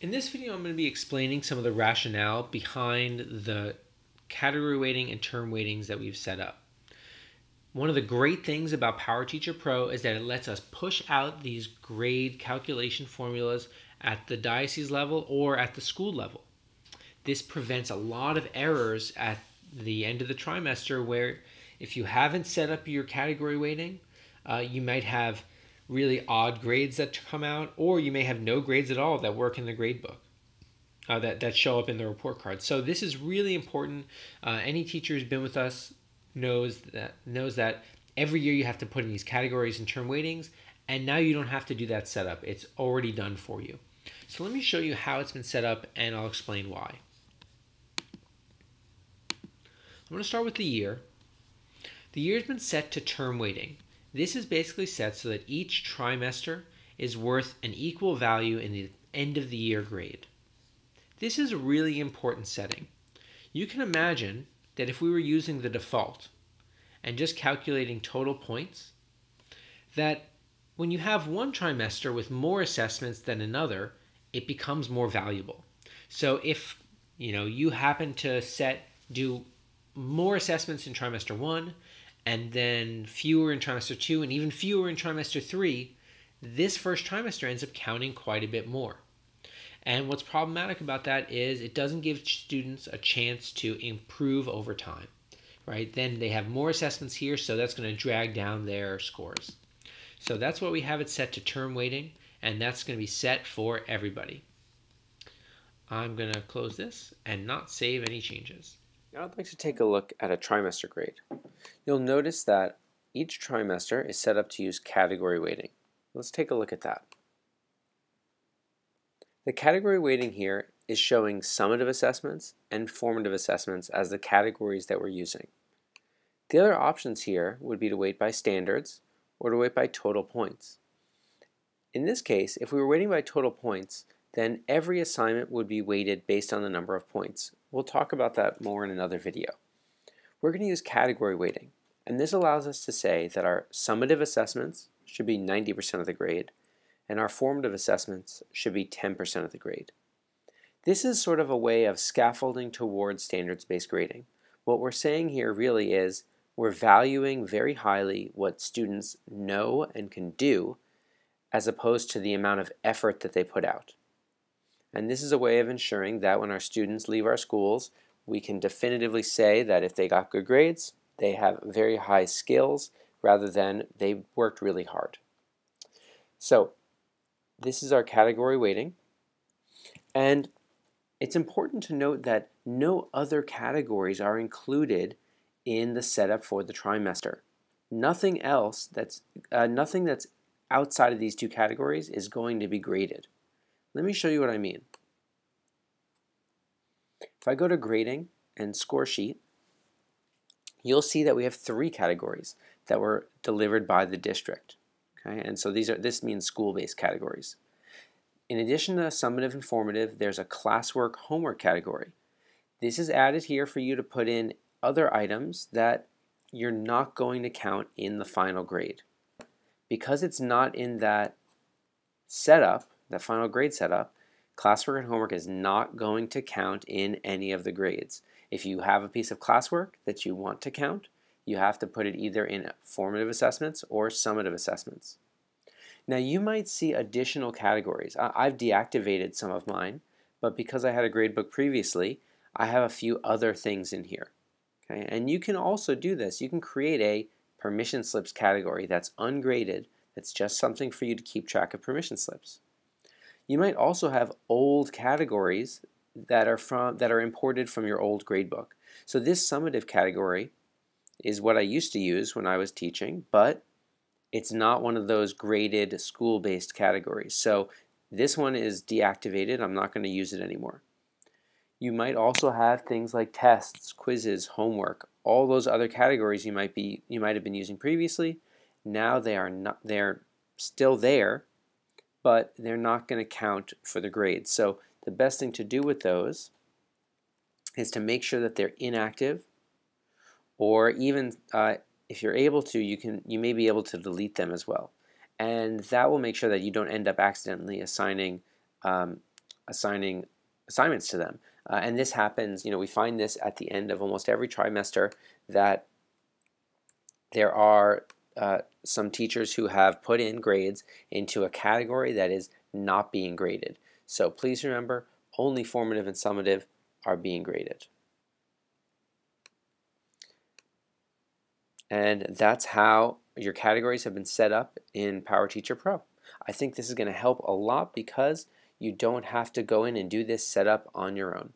In this video, I'm going to be explaining some of the rationale behind the category weighting and term weightings that we've set up. One of the great things about PowerTeacher Pro is that it lets us push out these grade calculation formulas at the diocese level or at the school level. This prevents a lot of errors at the end of the trimester where if you haven't set up your category weighting, you might have really odd grades that come out, or you may have no grades at all that work in the grade book, that show up in the report card. So this is really important. Any teacher who's been with us knows that every year you have to put in these categories and term weightings, and now you don't have to do that setup. It's already done for you. So let me show you how it's been set up, and I'll explain why. I'm going to start with the year. The year has been set to term weighting. This is basically set so that each trimester is worth an equal value in the end of the year grade. This is a really important setting. You can imagine that if we were using the default and just calculating total points, that when you have one trimester with more assessments than another, it becomes more valuable. So if you happen to do more assessments in trimester 1 and then fewer in trimester 2 and even fewer in trimester 3, this first trimester ends up counting quite a bit more. And what's problematic about that is it doesn't give students a chance to improve over time, right? Then they have more assessments here, so that's going to drag down their scores. So that's what we have it set to term weighting, and that's going to be set for everybody. I'm going to close this and not save any changes. Now I'd like to take a look at a trimester grade. You'll notice that each trimester is set up to use category weighting. Let's take a look at that. The category weighting here is showing summative assessments and formative assessments as the categories that we're using. The other options here would be to weight by standards or to weight by total points. In this case, if we were weighting by total points, then every assignment would be weighted based on the number of points. We'll talk about that more in another video. We're going to use category weighting, and this allows us to say that our summative assessments should be 90% of the grade, and our formative assessments should be 10% of the grade. This is sort of a way of scaffolding towards standards-based grading. What we're saying here really is we're valuing very highly what students know and can do as opposed to the amount of effort that they put out. And this is a way of ensuring that when our students leave our schools, we can definitively say that if they got good grades, they have very high skills rather than they worked really hard. So this is our category weighting, and it's important to note that no other categories are included in the setup for the trimester. Nothing else nothing that's outside of these two categories is going to be graded. Let me show you what I mean. If I go to grading and score sheet, you'll see that we have 3 categories that were delivered by the district. Okay? And so this means school-based categories. In addition to summative and formative, there's a classwork homework category. This is added here for you to put in other items that you're not going to count in the final grade. Because it's not in that setup, that final grade setup, classwork and homework is not going to count in any of the grades. If you have a piece of classwork that you want to count, you have to put it either in formative assessments or summative assessments. Now you might see additional categories. I've deactivated some of mine, but because I had a gradebook previously, I have a few other things in here. Okay? And you can also do this. You can create a permission slips category that's ungraded, that's just something for you to keep track of permission slips. You might also have old categories that are imported from your old gradebook. So this summative category is what I used to use when I was teaching, but it's not one of those graded school-based categories. So this one is deactivated. I'm not going to use it anymore. You might also have things like tests, quizzes, homework, all those other categories you might have been using previously. Now they're still there, but they're not going to count for the grades. So the best thing to do with those is to make sure that they're inactive, or even if you're able to, you may be able to delete them as well. And that will make sure that you don't end up accidentally assigning assigning assignments to them. And this happens, we find this at the end of almost every trimester, that there are some teachers who have put in grades into a category that is not being graded. So please remember, only formative and summative are being graded. And that's how your categories have been set up in PowerTeacher Pro. I think this is going to help a lot because you don't have to go in and do this setup on your own.